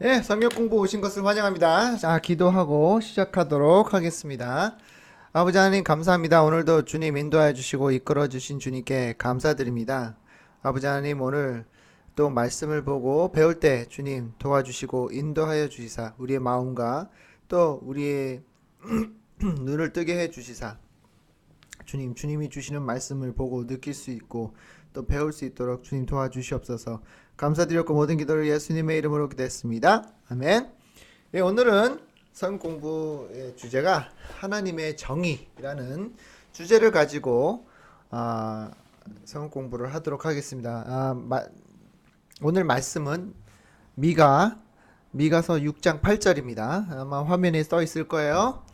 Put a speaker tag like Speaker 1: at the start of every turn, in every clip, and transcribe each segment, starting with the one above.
Speaker 1: 예, 성경 공부 오신 것을 환영합니다. 자, 기도하고 시작하도록 하겠습니다. 아버지 하나님 감사합니다. 오늘도 주님 인도하여 주시고 이끌어 주신 주님께 감사드립니다. 아버지 하나님 오늘 또 말씀을 보고 배울 때 주님 도와주시고 인도하여 주시사 우리의 마음과 또 우리의 눈을 뜨게 해 주시사 주님이 주시는 말씀을 보고 느낄 수 있고 또 배울 수 있도록 주님 도와주시옵소서. 감사드렸고 모든 기도를 예수님의 이름으로 기도했습니다. 아멘. 예, 오늘은 성 공부의 주제가 하나님의 정의라는 주제를 가지고 성 공부를 하도록 하겠습니다. 오늘 말씀은 미가서 6장 8절입니다. 아마 화면에 써 있을 거예요.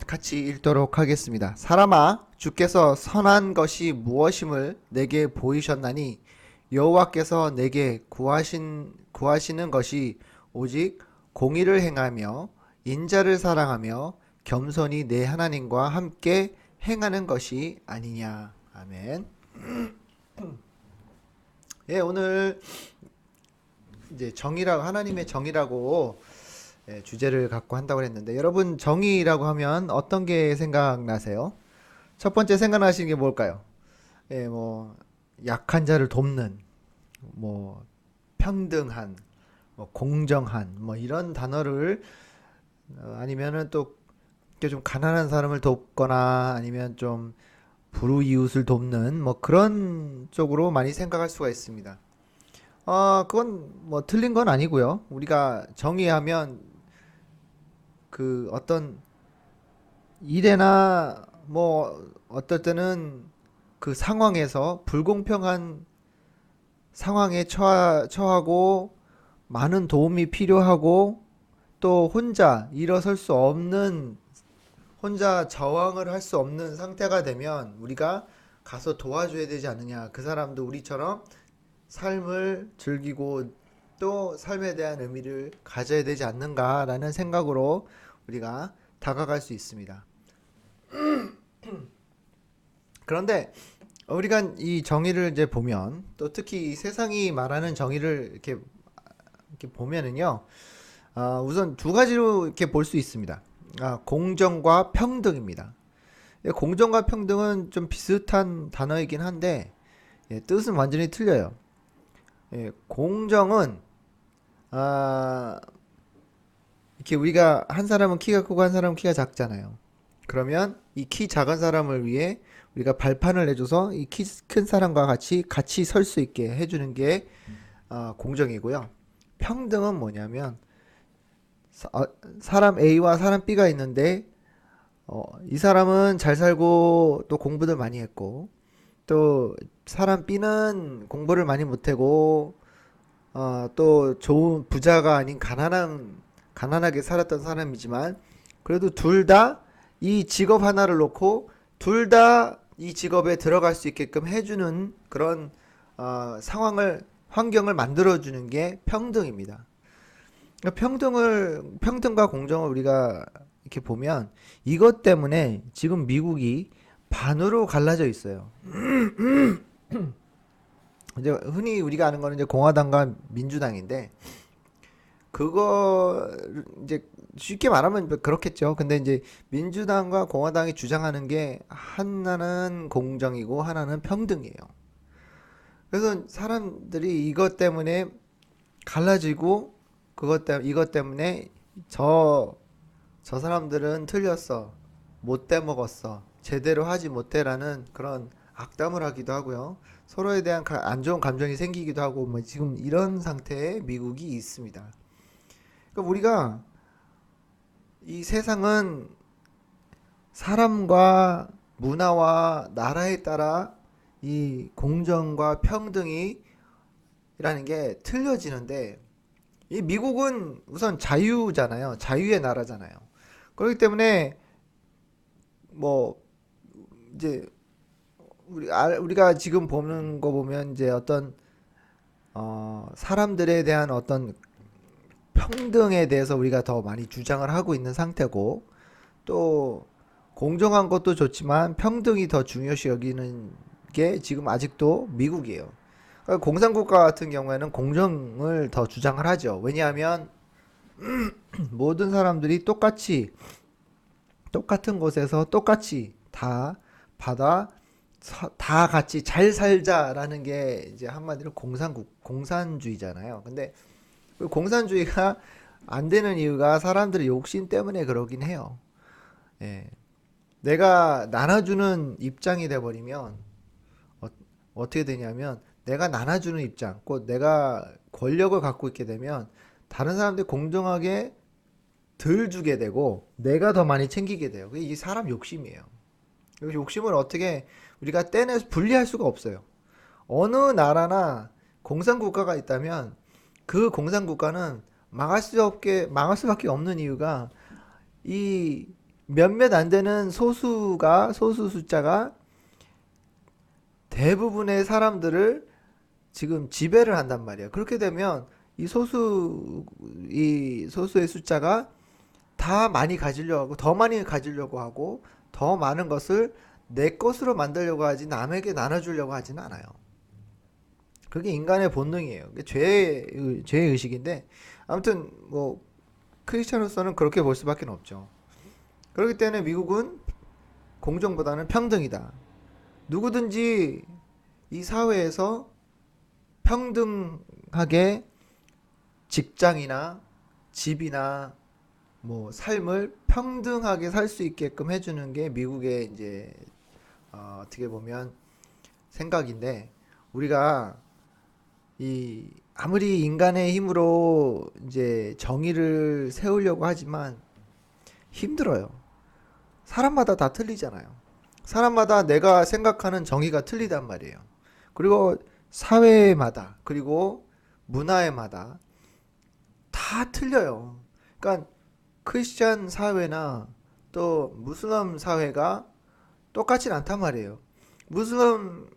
Speaker 1: 같이 읽도록 하겠습니다. 사람아, 주께서 선한 것이 무엇임을 내게 보이셨나니 여호와께서 내게 구하시는 것이 오직 공의를 행하며 인자를 사랑하며 겸손히 내 하나님과 함께 행하는 것이 아니냐. 아멘. 예, 오늘 이제 정의라고 하나님의 정의라고 주제를 갖고 한다고 했는데 여러분 정의라고 하면 어떤 게 생각나세요? 첫 번째 생각나시는 게 뭘까요? 예, 뭐 약한 자를 돕는, 뭐 평등한, 뭐 공정한, 뭐 이런 단어를 아니면은 또 이렇게 좀 가난한 사람을 돕거나 아니면 좀 불우이웃을 돕는 뭐 그런 쪽으로 많이 생각할 수가 있습니다. 그건 뭐 틀린 건 아니고요. 우리가 정의하면 그 어떤 일에나 뭐 어떨 때는 그 상황에서 불공평한 상황에 처하고 많은 도움이 필요하고 또 혼자 일어설 수 없는 혼자 저항을 할 수 없는 상태가 되면 우리가 가서 도와줘야 되지 않느냐. 그 사람도 우리처럼 삶을 즐기고 또 삶에 대한 의미를 가져야 되지 않는가라는 생각으로 우리가 다가갈 수 있습니다. 그런데 우리가 이 정의를 이제 보면 또 특히 이 세상이 말하는 정의를 이렇게 보면은요, 우선 두 가지로 이렇게 볼 수 있습니다. 공정과 평등입니다. 공정과 평등은 좀 비슷한 단어이긴 한데 뜻은 완전히 틀려요. 공정은 이렇게 우리가 한 사람은 키가 크고 한 사람은 키가 작잖아요. 그러면 이 키 작은 사람을 위해 우리가 발판을 내줘서 이 키 큰 사람과 같이 설 수 있게 해주는 게 공정이고요. 평등은 뭐냐면 사람 A와 사람 B가 있는데 이 사람은 잘 살고 또 공부도 많이 했고 또 사람 B는 공부를 많이 못하고 또 좋은 부자가 아닌 가난하게 살았던 사람이지만 그래도 둘 다 이 직업 하나를 놓고 둘 다 이 직업에 들어갈 수 있게끔 해주는 그런 환경을 만들어주는 게 평등입니다. 그러니까 평등과 공정을 우리가 이렇게 보면 이것 때문에 지금 미국이 반으로 갈라져 있어요. 이제 흔히 우리가 아는 거는 이제 공화당과 민주당인데 그거 이제 쉽게 말하면 그렇겠죠. 근데 이제 민주당과 공화당이 주장하는 게 하나는 공정이고 하나는 평등이에요. 그래서 사람들이 이것 때문에 갈라지고 이것 때문에 저 사람들은 틀렸어. 못돼 먹었어. 제대로 하지 못해라는 그런 악담을 하기도 하고요. 서로에 대한 안 좋은 감정이 생기기도 하고 뭐 지금 이런 상태의 미국이 있습니다. 그러니까 우리가 이 세상은 사람과 문화와 나라에 따라 이 공정과 평등이라는 게 틀려지는데 이 미국은 우선 자유잖아요. 자유의 나라잖아요. 그렇기 때문에 뭐 이제 우리가 지금 보는 거 보면 이제 어떤 사람들에 대한 어떤 평등에 대해서 우리가 더 많이 주장을 하고 있는 상태고 또 공정한 것도 좋지만 평등이 더 중요시 여기는 게 지금 아직도 미국이에요. 그러니까 공산국가 같은 경우에는 공정을 더 주장을 하죠. 왜냐하면 모든 사람들이 똑같은 곳에서 똑같이 다 받아 다 같이 잘 살자라는 게 이제 한마디로 공산주의잖아요. 근데 그 공산주의가 안 되는 이유가 사람들의 욕심 때문에 그러긴 해요. 예. 내가 나눠주는 입장이 돼버리면 어, 어떻게 되냐면 내가 나눠주는 입장, 곧 내가 권력을 갖고 있게 되면 다른 사람들이 공정하게 덜 주게 되고 내가 더 많이 챙기게 돼요. 그게 이 사람 욕심이에요. 이 욕심을 어떻게 우리가 떼내서 분리할 수가 없어요. 어느 나라나 공산국가가 있다면 그 공산국가는 망할 수밖에 없는 이유가 이 몇몇 안 되는 소수 숫자가 대부분의 사람들을 지금 지배를 한단 말이에요. 그렇게 되면 이 소수의 숫자가 다 많이 가지려고 하고 더 많이 가지려고 하고 더 많은 것을 내 것으로 만들려고 하지 남에게 나눠주려고 하지는 않아요. 그게 인간의 본능이에요. 그게 죄의 의식인데 아무튼 뭐 크리스천으로서는 그렇게 볼 수밖에 없죠. 그렇기 때문에 미국은 공정보다는 평등이다. 누구든지 이 사회에서 평등하게 직장이나 집이나 뭐 삶을 평등하게 살 수 있게끔 해주는 게 미국의 이제 어떻게 보면 생각인데 우리가 이 아무리 인간의 힘으로 이제 정의를 세우려고 하지만 힘들어요. 사람마다 다 틀리잖아요. 사람마다 내가 생각하는 정의가 틀리단 말이에요. 그리고 사회마다 그리고 문화에마다 다 틀려요. 그러니까 크리스찬 사회나 또 무슬림 사회가 똑같진 않단 말이에요. 무슬림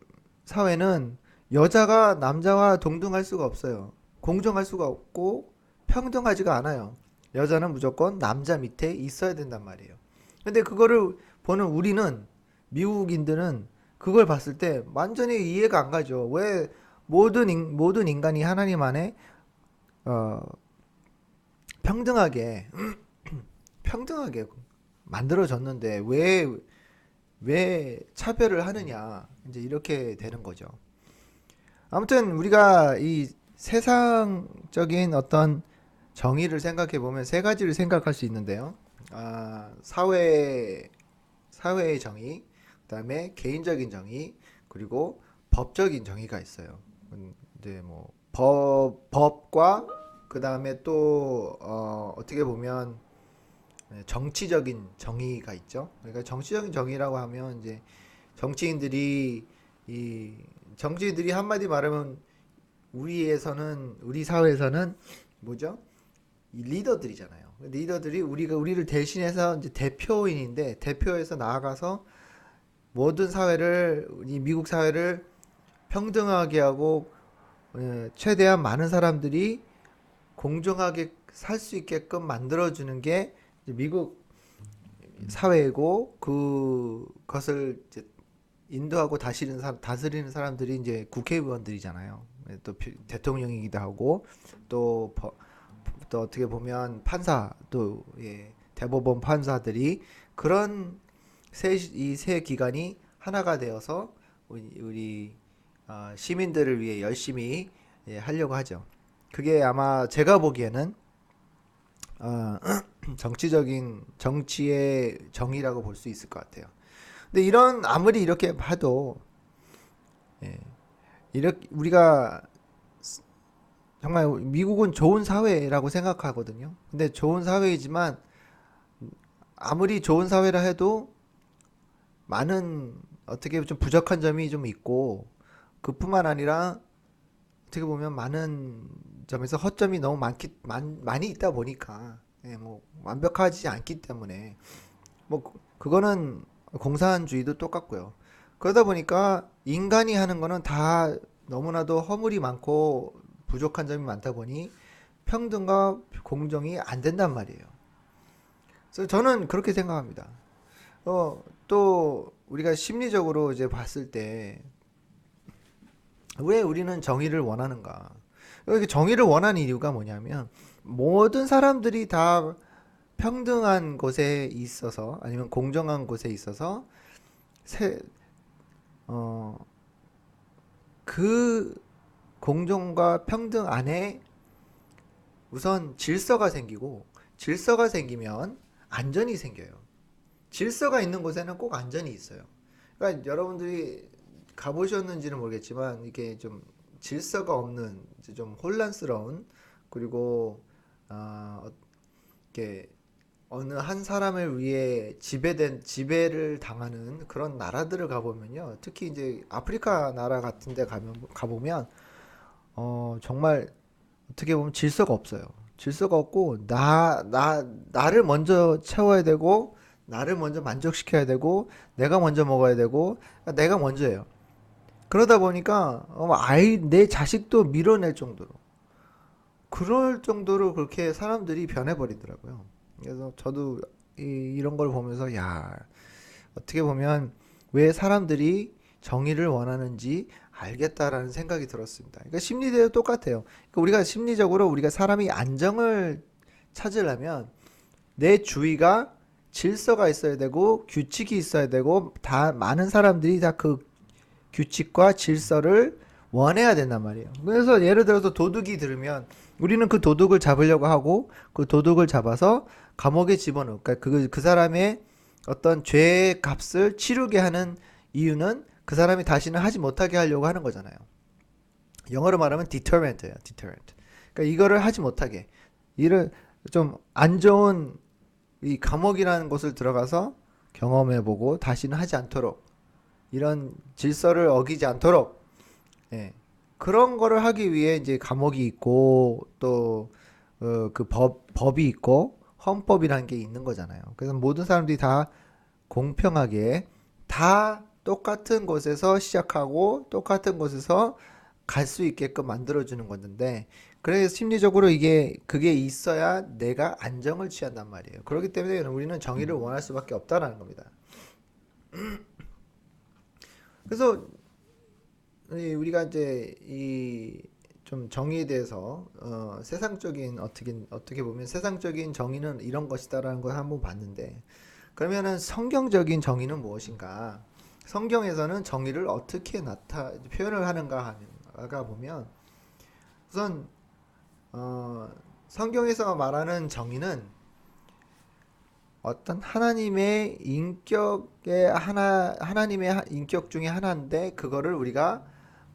Speaker 1: 사회는 여자가 남자와 동등할 수가 없어요. 공정할 수가 없고 평등하지가 않아요. 여자는 무조건 남자 밑에 있어야 된단 말이에요. 근데 그거를 보는 우리는 미국인들은 그걸 봤을 때 완전히 이해가 안 가죠. 왜 모든 인간이 하나님 안에 어, 평등하게 평등하게 만들어졌는데 왜 차별을 하느냐 이제 이렇게 되는 거죠. 아무튼 우리가 이 세상적인 어떤 정의를 생각해 보면 세 가지를 생각할 수 있는데요. 사회의 정의, 그다음에 개인적인 정의, 그리고 법적인 정의가 있어요. 이제 뭐 법과 그다음에 또 어떻게 보면 정치적인 정의가 있죠. 그러니까 정치적인 정의라고 하면 이제 정치인들이 이 정치인들이 한마디 말하면 우리 사회에서는 뭐죠? 이 리더들이잖아요. 리더들이 우리를 대신해서 이제 대표인인데 대표에서 나아가서 모든 이 미국 사회를 평등하게 하고 최대한 많은 사람들이 공정하게 살 수 있게끔 만들어주는 게 이제 미국 사회이고 그것을 이제 인도하고 다스리는 사람들이 이제 국회의원들이잖아요. 또 대통령이기도 하고 또, 또 어떻게 보면 또 예, 대법원 판사들이 그런 이 세 기관이 하나가 되어서 우리 시민들을 위해 열심히 하려고 하죠. 그게 아마 제가 보기에는 어, 정치의 정의라고 볼 수 있을 것 같아요. 근데 아무리 이렇게 봐도 예, 이렇게 우리가 정말 미국은 좋은 사회라고 생각하거든요. 근데 좋은 사회이지만 아무리 좋은 사회라 해도 많은 어떻게 좀 부족한 점이 좀 있고 그뿐만 아니라 어떻게 보면 많은 점에서 허점이 너무 많이 있다 보니까 뭐 완벽하지 않기 때문에 뭐 그거는 공산주의도 똑같고요. 그러다 보니까 인간이 하는 거는 다 너무나도 허물이 많고 부족한 점이 많다 보니 평등과 공정이 안 된단 말이에요. 그래서 저는 그렇게 생각합니다. 또 우리가 심리적으로 이제 봤을 때 왜 우리는 정의를 원하는가? 이렇게 정의를 원하는 이유가 뭐냐면 모든 사람들이 다 평등한 곳에 있어서 아니면 공정한 곳에 있어서 세, 어, 그 공정과 평등 안에 우선 질서가 생기고 질서가 생기면 안전이 생겨요. 질서가 있는 곳에는 꼭 안전이 있어요. 그러니까 여러분들이 가보셨는지는 모르겠지만 이게 좀 질서가 없는 좀 혼란스러운 그리고 이게 어느 한 사람을 위해 지배를 당하는 그런 나라들을 가보면요. 특히 이제 아프리카 나라 같은 데 가보면 정말 어떻게 보면 질서가 없어요. 질서가 없고 나를 먼저 채워야 되고 나를 먼저 만족시켜야 되고 내가 먼저 먹어야 되고 내가 먼저예요. 그러다 보니까 내 자식도 밀어낼 정도로 그럴 정도로 그렇게 사람들이 변해버리더라고요. 그래서 저도 이런 걸 보면서 야 어떻게 보면 왜 사람들이 정의를 원하는지 알겠다라는 생각이 들었습니다. 그러니까 심리대도 똑같아요. 그러니까 우리가 심리적으로 우리가 사람이 안정을 찾으려면 내 주위가 질서가 있어야 되고 규칙이 있어야 되고 다 많은 사람들이 다 그 규칙과 질서를 원해야 된단 말이에요. 그래서 예를 들어서 도둑이 들으면 우리는 그 도둑을 잡으려고 하고 그 도둑을 잡아서 감옥에 집어넣을 그러니까 그 사람의 어떤 죄의 값을 치르게 하는 이유는 그 사람이 다시는 하지 못하게 하려고 하는 거잖아요. 영어로 말하면 deterrent예요. deterrent. 그러니까 이거를 하지 못하게 이를 좀 안 좋은 이 감옥이라는 곳을 들어가서 경험해보고 다시는 하지 않도록 이런 질서를 어기지 않도록 예. 그런 거를 하기 위해 이제 감옥이 있고 또 그 법이 있고 헌법이라는 게 있는 거잖아요. 그래서 모든 사람들이 다 공평하게 다 똑같은 곳에서 시작하고 똑같은 곳에서 갈 수 있게끔 만들어주는 건데 그래서 심리적으로 그게 있어야 내가 안정을 취한단 말이에요. 그렇기 때문에 우리는 정의를 원할 수밖에 없다라는 겁니다. 그래서 우리가 이제 이 좀 정의에 대해서 세상적인 어떻게 보면 세상적인 정의는 이런 것이다라는 걸 한번 봤는데 그러면은 성경적인 정의는 무엇인가? 성경에서는 정의를 어떻게 표현을 하는가 하가 보면 우선 성경에서 말하는 정의는 어떤 하나님의 인격 중에 하나인데 그거를 우리가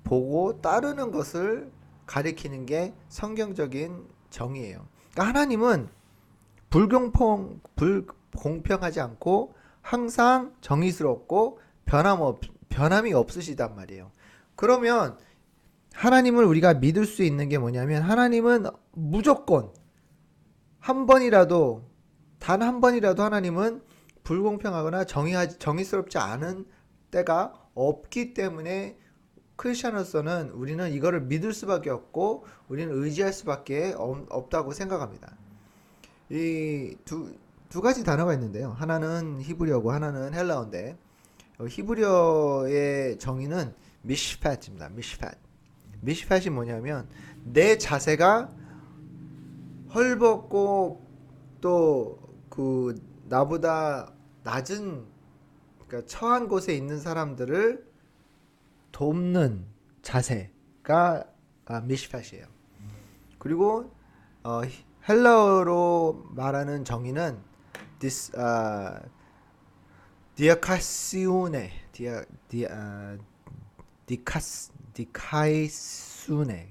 Speaker 1: 보고 따르는 것을 가리키는 게 성경적인 정의예요. 그러니까 하나님은 불공평하지 않고 항상 정의스럽고 변함이 없으시단 말이에요. 그러면 하나님을 우리가 믿을 수 있는 게 뭐냐면 하나님은 무조건 한 번이라도 단 한 번이라도 하나님은 불공평하거나 정의스럽지 않은 때가 없기 때문에 크리스천으로서는 우리는 이거를 믿을 수밖에 없고 우리는 의지할 수밖에 없다고 생각합니다. 이 두 가지 단어가 있는데요. 하나는 히브리어고 하나는 헬라어인데 히브리어의 정의는 미시팻입니다. 미시팻이 뭐냐면 내 자세가 헐벗고 또 그 나보다 낮은 그러니까 처한 곳에 있는 사람들을 돕는 자세가 미시팻이에요. 그리고 헬라어로 말하는 정의는 디아카시오네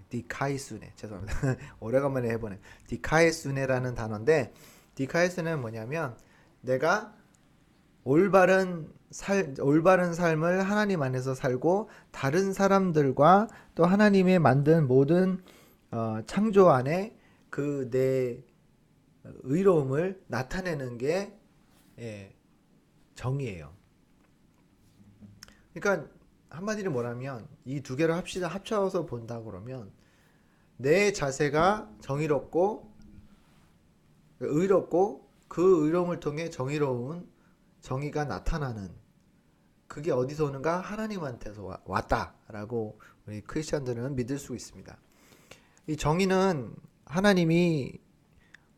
Speaker 1: 디카이수네 죄송합니다. 오래간만에 해보네. 디카이수네라는 단어인데 디카이수네는 뭐냐면 내가 올바른 삶을 하나님 안에서 살고 다른 사람들과 또 하나님의 만든 모든 창조 안에 그 내 의로움을 나타내는 게 정의예요. 그러니까 한마디로 뭐라면 이 두 개를 합쳐서 본다 그러면 내 자세가 정의롭고 의롭고 그 의로움을 통해 정의가 나타나는 그게 어디서 오는가? 하나님한테서 왔다라고 우리 크리스천들은 믿을 수 있습니다. 이 정의는 하나님이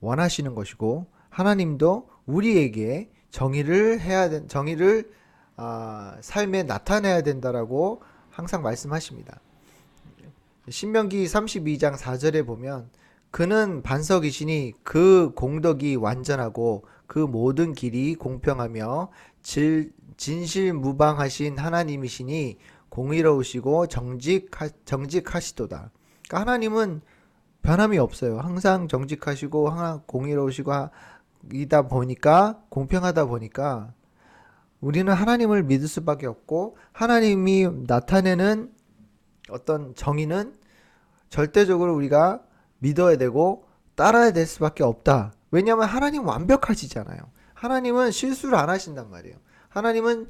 Speaker 1: 원하시는 것이고 하나님도 우리에게 정의를 삶에 나타내야 된다라고 항상 말씀하십니다. 신명기 32장 4절에 보면 그는 반석이시니 그 공덕이 완전하고 그 모든 길이 공평하며 진실무방하신 하나님이시니 공의로우시고 정직하시도다. 그러니까 하나님은 변함이 없어요. 항상 정직하시고 항상 공의로우시고 이다 보니까 공평하다 보니까 우리는 하나님을 믿을 수밖에 없고 하나님이 나타내는 어떤 정의는 절대적으로 우리가 믿어야 되고 따라야 될 수밖에 없다. 왜냐하면 하나님 완벽하시잖아요. 하나님은 실수를 안 하신단 말이에요. 하나님은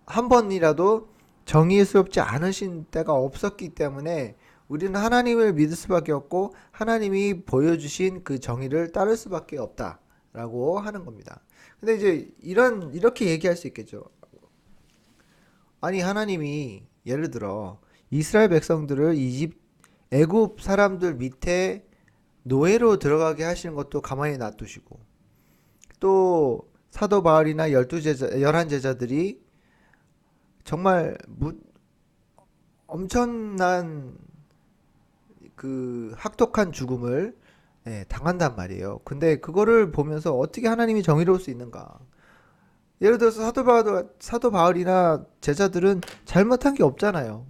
Speaker 1: 한 번이라도 정의스럽지 않으신 때가 없었기 때문에 우리는 하나님을 믿을 수밖에 없고 하나님이 보여주신 그 정의를 따를 수밖에 없다라고 하는 겁니다. 근데 이제 이렇게 얘기할 수 있겠죠. 아니 하나님이 예를 들어 이스라엘 백성들을 애굽 사람들 밑에 노예로 들어가게 하시는 것도 가만히 놔두시고 또 사도 바울이나 11제자들이 정말 엄청난 그 학독한 죽음을 당한단 말이에요. 근데 그거를 보면서 어떻게 하나님이 정의로울 수 있는가? 예를 들어서 사도 바울이나 제자들은 잘못한 게 없잖아요.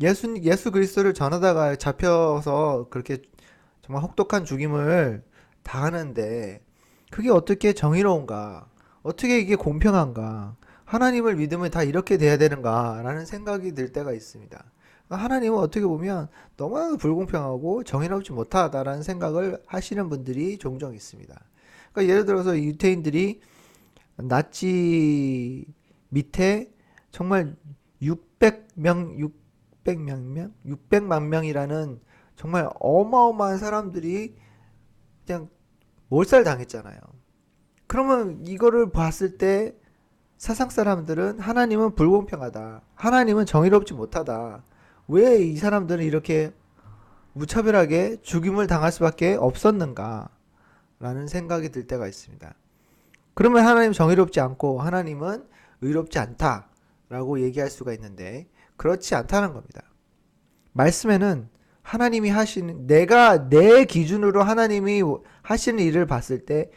Speaker 1: 예수 그리스도를 전하다가 잡혀서 그렇게 정말 혹독한 죽임을 당하는데 그게 어떻게 정의로운가? 어떻게 이게 공평한가? 하나님을 믿으면 다 이렇게 돼야 되는가라는 생각이 들 때가 있습니다. 하나님은 어떻게 보면 너무나도 불공평하고 정의롭지 못하다라는 생각을 하시는 분들이 종종 있습니다. 그러니까 예를 들어서 유태인들이 나치 밑에 정말 600만 명이라는 정말 어마어마한 사람들이 그냥 몰살 당했잖아요. 그러면 이거를 봤을 때 세상 사람들은 하나님은 불공평하다. 하나님은 정의롭지 못하다. 왜 이 사람들은 이렇게 무차별하게 죽임을 당할 수밖에 없었는가? 라는 생각이 들 때가 있습니다. 그러면 하나님 정의롭지 않고 하나님은 의롭지 않다라고 얘기할 수가 있는데 그렇지 않다는 겁니다. 말씀에는 하나님이 내가 내 기준으로 하나님이 하시는 일을 봤을 때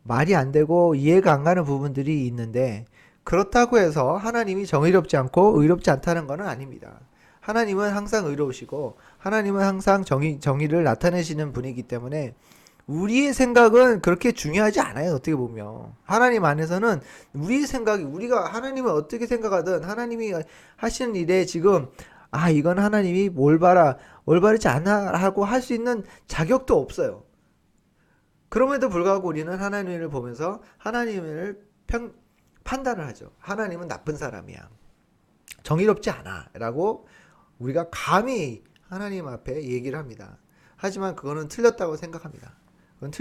Speaker 1: 말이 안 되고 이해가 안 가는 부분들이 있는데 그렇다고 해서 하나님이 정의롭지 않고 의롭지 않다는 것은 아닙니다. 하나님은 항상 의로우시고 하나님은 항상 정의를 나타내시는 분이기 때문에 우리의 생각은 그렇게 중요하지 않아요. 어떻게 보면 하나님 안에서는 우리의 생각이 우리가 하나님을 어떻게 생각하든 하나님이 하시는 일에 지금 이건 하나님이 올바르지 않아 하고 할 수 있는 자격도 없어요. 그럼에도 불구하고 우리는 하나님을 보면서 하나님을 판단을 하죠. 하나님은 나쁜 사람이야. 정의롭지 않아 라고 우리가 감히 하나님 앞에 얘기를 합니다. 하지만 그거는 틀렸다고 생각합니다. 그건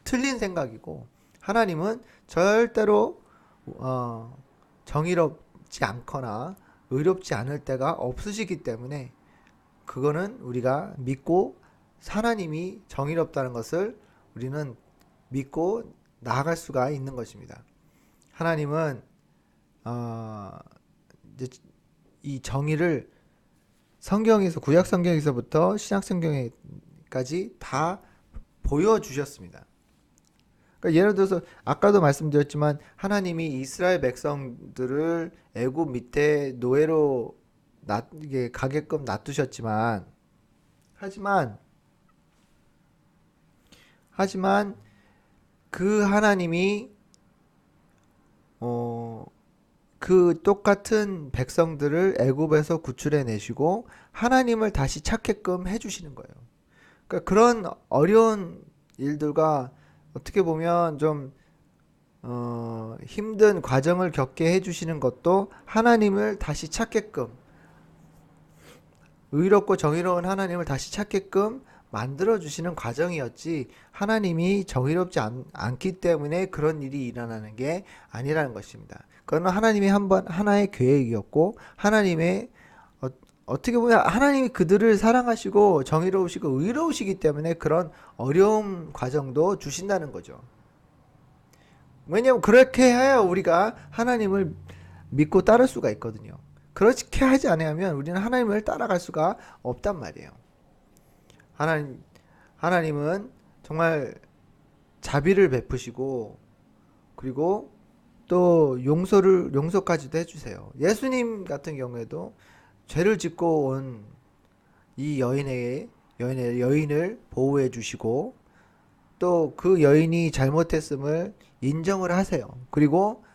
Speaker 1: 틀린 생각이고 하나님은 절대로 정의롭지 않거나 의롭지 않을 때가 없으시기 때문에 그거는 우리가 믿고 하나님이 정의롭다는 것을 우리는 믿고 나아갈 수가 있는 것입니다. 하나님은 이제 이 정의를 성경에서 구약 성경에서부터 신약 성경까지 다 보여주셨습니다. 그러니까 예를 들어서 아까도 말씀드렸지만 하나님이 이스라엘 백성들을 애굽 밑에 노예로 가게끔 놔두셨지만 하지만 그 하나님이 그 똑같은 백성들을 애굽에서 구출해 내시고 하나님을 다시 찾게끔 해주시는 거예요. 그러니까 그런 어려운 일들과 어떻게 보면 좀 힘든 과정을 겪게 해주시는 것도 하나님을 다시 찾게끔 의롭고 정의로운 하나님을 다시 찾게끔 만들어주시는 과정이었지 하나님이 정의롭지 않기 때문에 그런 일이 일어나는 게 아니라는 것입니다. 그건 하나님의 하나의 계획이었고 하나님의 어떻게 보면 하나님이 그들을 사랑하시고 정의로우시고 의로우시기 때문에 그런 어려움 과정도 주신다는 거죠. 왜냐하면 그렇게 해야 우리가 하나님을 믿고 따를 수가 있거든요. 그렇게 하지 않으면 우리는 하나님을 따라갈 수가 없단 말이에요. 하나님, 하나님은 정말 자비를 베푸시고 그리고 또 용서까지도 해주세요. 예수님 같은 경우에도 죄를 짓고 온 이 여인을 보호해 주시고 또 그 여인이 잘못했음을 인정을 하세요. 그리고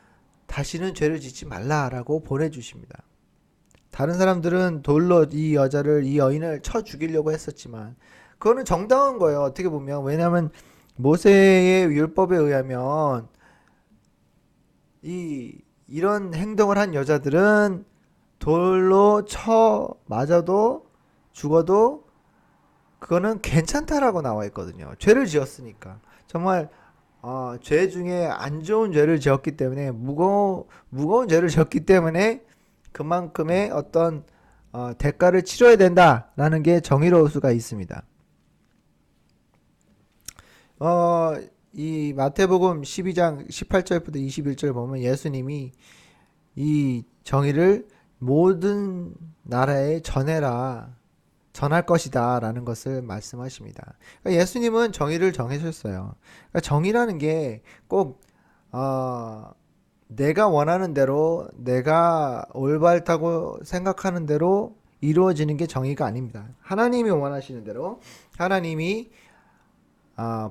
Speaker 1: 다시는 죄를 짓지 말라라고 보내주십니다. 다른 사람들은 돌로 이 여인을 쳐 죽이려고 했었지만 그거는 정당한 거예요. 어떻게 보면 왜냐하면 모세의 율법에 의하면 이런 행동을 한 여자들은 돌로 쳐 맞아도 죽어도 그거는 괜찮다라고 나와 있거든요. 죄를 지었으니까. 정말 죄 중에 안 좋은 죄를 지었기 때문에 무거운 죄를 지었기 때문에 그만큼의 어떤 대가를 치러야 된다라는 게 정의로울 수가 있습니다. 이 마태복음 12장 18절부터 21절 보면 예수님이 이 정의를 모든 나라에 전할 것이다 라는 것을 말씀하십니다. 그러니까 예수님은 정의를 정해셨어요. 그러니까 정의라는 게 꼭 내가 원하는 대로 내가 올바르다고 생각하는 대로 이루어지는 게 정의가 아닙니다. 하나님이 원하시는 대로 하나님이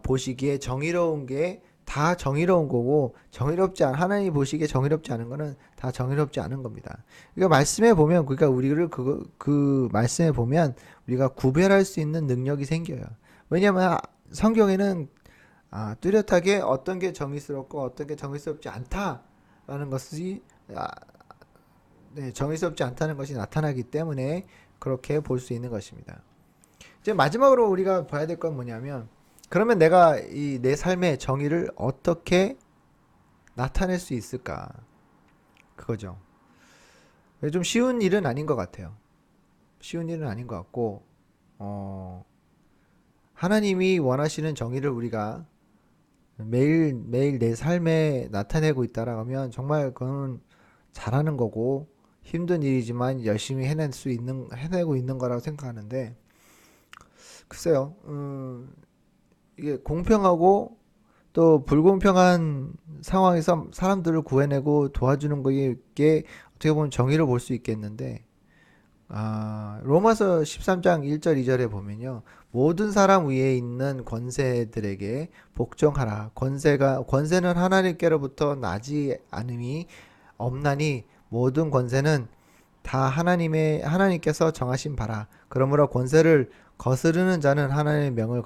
Speaker 1: 보시기에 정의로운 게 다 정의로운 거고 하나님이 보시기에 정의롭지 않은 거는 다 정의롭지 않은 겁니다. 그러니까 말씀에 보면 그러니까 우리를 그 말씀에 보면 우리가 구별할 수 있는 능력이 생겨요. 왜냐하면 성경에는 뚜렷하게 어떤 게 정의스럽고 어떤 게 정의스럽지 않다라는 것이 정의스럽지 않다는 것이 나타나기 때문에 그렇게 볼 수 있는 것입니다. 이제 마지막으로 우리가 봐야 될 건 뭐냐면 그러면 내가 이 내 삶의 정의를 어떻게 나타낼 수 있을까? 그거죠. 좀 쉬운 일은 아닌 것 같아요. 쉬운 일은 아닌 것 같고, 하나님이 원하시는 정의를 우리가 매일 내 삶에 나타내고 있다라고 하면 정말 그건 잘하는 거고 힘든 일이지만 열심히 해내고 있는 거라고 생각하는데, 글쎄요, 이게 공평하고 또 불공평한 상황에서 사람들을 구해내고 도와주는 게 어떻게 보면 정의로 볼 수 있겠는데, 로마서 13장 1절 2절에 보면요. 모든 사람 위에 있는 권세들에게 복종하라. 권세는 하나님께로부터 나지 않음이 없나니 모든 권세는 다 하나님께서 정하신 바라. 그러므로 권세를 거스르는 자는 하나님의 명을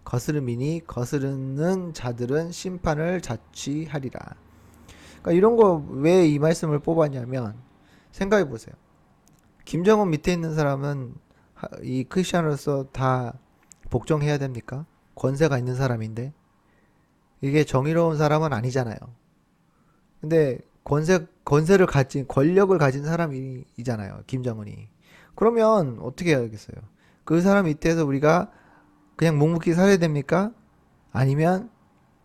Speaker 1: 거스름이니 거스르는 자들은 심판을 자취하리라. 그러니까 이런 거 왜 이 말씀을 뽑았냐면 생각해 보세요. 김정은 밑에 있는 사람은 이 크리스천으로서 다 복종해야 됩니까? 권세가 있는 사람인데 이게 정의로운 사람은 아니잖아요. 근데 권력을 가진 사람이잖아요. 김정은이. 그러면 어떻게 해야겠어요? 그 사람 밑에서 우리가 그냥 묵묵히 살아야 됩니까? 아니면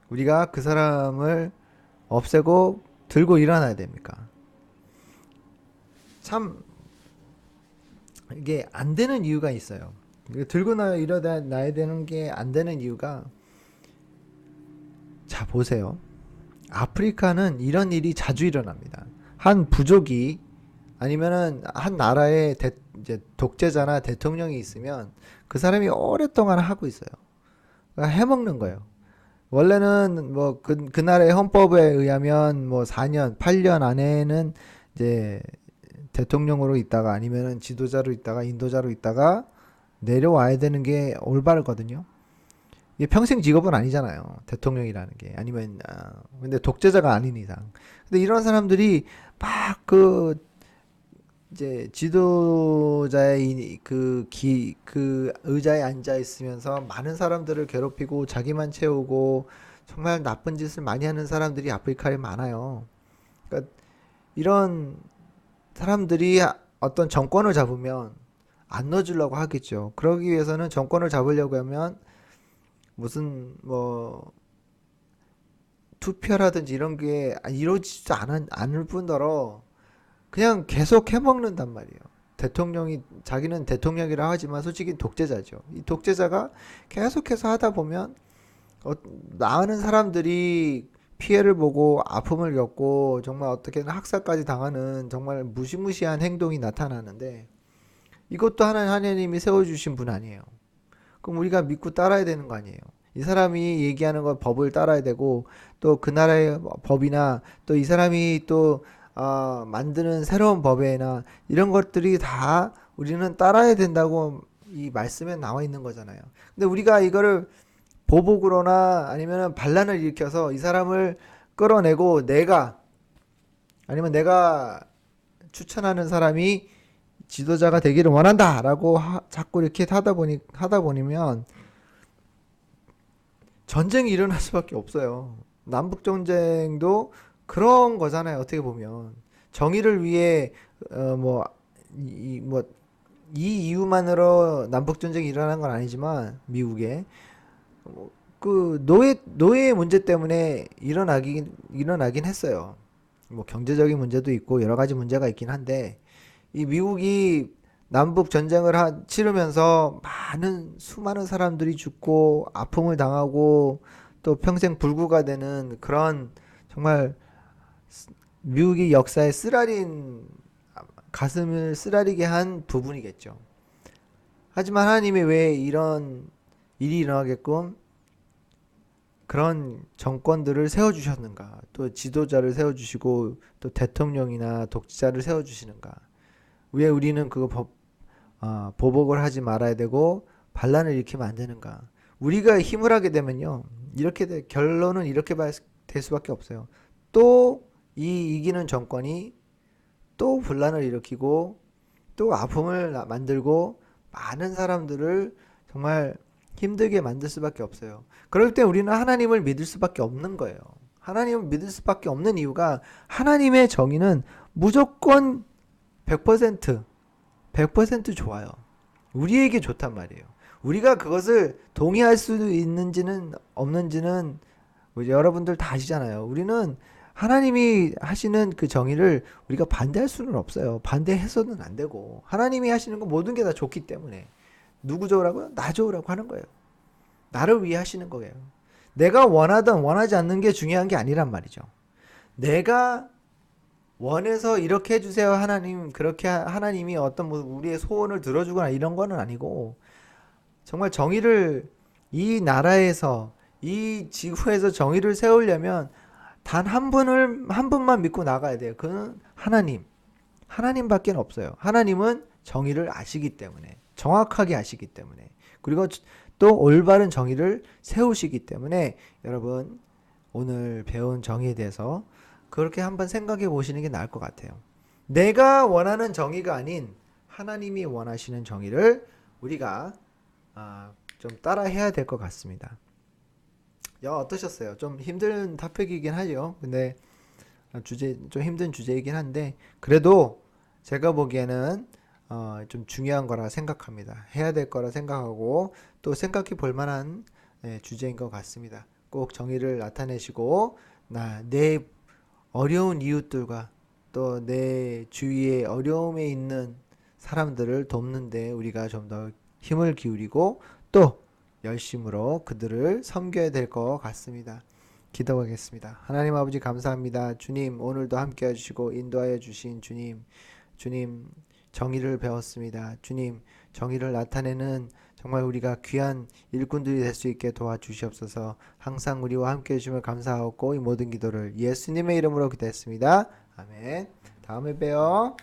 Speaker 1: 우리가 그 사람을 없애고 들고 일어나야 됩니까? 참 이게 안 되는 이유가 있어요. 들고 일어나야 되는 게 안 되는 이유가 자 보세요. 아프리카는 이런 일이 자주 일어납니다. 한 부족이 아니면은 한 나라의 이제 독재자나 대통령이 있으면 그 사람이 오랫동안 하고 있어요. 그러니까 해먹는 거예요. 원래는 뭐 그 나라의 헌법에 의하면 뭐 4년, 8년 안에는 이제 대통령으로 있다가 아니면은 지도자로 있다가 인도자로 있다가 내려와야 되는 게 올바르거든요. 이게 평생 직업은 아니잖아요. 대통령이라는 게. 아니면 근데 독재자가 아닌 이상. 근데 이런 사람들이 막 이제 지도자의 그 의자에 앉아 있으면서 많은 사람들을 괴롭히고 자기만 채우고 정말 나쁜 짓을 많이 하는 사람들이 아프리카에 많아요. 그러니까 이런 사람들이 어떤 정권을 잡으면 안 넣어주려고 하겠죠. 그러기 위해서는 정권을 잡으려고 하면 무슨 뭐 투표라든지 이런 게 이루어지지 않을 뿐더러 그냥 계속 해먹는단 말이에요. 대통령이 자기는 대통령이라 하지만 솔직히 독재자죠. 이 독재자가 계속해서 하다 보면 많은 사람들이 피해를 보고 아픔을 겪고 정말 어떻게든 학살까지 당하는 정말 무시무시한 행동이 나타나는데 이것도 하나님이 세워주신 분 아니에요. 그럼 우리가 믿고 따라야 되는 거 아니에요. 이 사람이 얘기하는 건 법을 따라야 되고 또 그 나라의 법이나 또 이 사람이 또 만드는 새로운 법에나 이런 것들이 다 우리는 따라야 된다고 이 말씀에 나와 있는 거잖아요. 근데 우리가 이거를 보복으로나 아니면 반란을 일으켜서 이 사람을 끌어내고 내가 추천하는 사람이 지도자가 되기를 원한다라고 자꾸 이렇게 하다 보니면 전쟁이 일어날 수밖에 없어요. 남북 전쟁도 그런 거잖아요. 어떻게 보면 정의를 위해 뭐이 이유만으로 남북 전쟁이 일어난 건 아니지만 미국에 그 노예 문제 때문에 일어나긴 했어요. 뭐 경제적인 문제도 있고 여러 가지 문제가 있긴 한데 이 미국이 남북 전쟁을 치르면서 수많은 사람들이 죽고 아픔을 당하고 또 평생 불구가 되는 그런 정말 미국의 역사에 가슴을 쓰라리게 한 부분이겠죠. 하지만 하나님이 왜 이런 일이 일어나게끔 그런 정권들을 세워주셨는가? 또 지도자를 세워주시고 또 대통령이나 독재자를 세워주시는가? 왜 우리는 보복을 하지 말아야 되고 반란을 일으키면 안 되는가? 우리가 힘을 하게 되면요, 결론은 이렇게 될 수밖에 없어요. 또 이 이기는 정권이 또 분란을 일으키고 또 아픔을 만들고 많은 사람들을 정말 힘들게 만들 수밖에 없어요. 그럴 때 우리는 하나님을 믿을 수밖에 없는 거예요. 하나님을 믿을 수밖에 없는 이유가 하나님의 정의는 무조건 100% 좋아요. 우리에게 좋단 말이에요. 우리가 그것을 동의할 수 있는지는 없는지는 여러분들 다 아시잖아요. 우리는 하나님이 하시는 그 정의를 우리가 반대할 수는 없어요. 반대해서는 안 되고 하나님이 하시는 건 모든 게 다 좋기 때문에 누구 좋으라고요? 나 좋으라고 하는 거예요. 나를 위해 하시는 거예요. 내가 원하든 원하지 않는 게 중요한 게 아니란 말이죠. 내가 원해서 이렇게 해주세요 하나님, 그렇게 하나님이 어떤 우리의 소원을 들어주거나 이런 거는 아니고 정말 이 나라에서 이 지구에서 정의를 세우려면 단 한 분만 믿고 나가야 돼요. 그는 하나님밖에 없어요. 하나님은 정의를 아시기 때문에, 정확하게 아시기 때문에, 그리고 또 올바른 정의를 세우시기 때문에 여러분 오늘 배운 정의에 대해서 그렇게 한번 생각해 보시는 게 나을 것 같아요. 내가 원하는 정의가 아닌 하나님이 원하시는 정의를 우리가 좀 따라 해야 될 것 같습니다. 어떠셨어요? 좀 힘든 토픽이긴 하죠. 근데 좀 힘든 주제이긴 한데 그래도 제가 보기에는 좀 중요한 거라 생각합니다. 해야 될 거라 생각하고 또 생각해 볼 만한 주제인 것 같습니다. 꼭 정의를 나타내시고 내 어려운 이웃들과 또 내 주위에 어려움에 있는 사람들을 돕는데 우리가 좀 더 힘을 기울이고 또 열심으로 그들을 섬겨야 될 것 같습니다. 기도하겠습니다. 하나님 아버지 감사합니다. 주님 오늘도 함께 해주시고 인도하여 주신 주님 정의를 배웠습니다. 주님 정의를 나타내는 정말 우리가 귀한 일꾼들이 될 수 있게 도와주시옵소서. 항상 우리와 함께 해주심을 감사하고 이 모든 기도를 예수님의 이름으로 기도했습니다. 아멘. 다음에 봬요.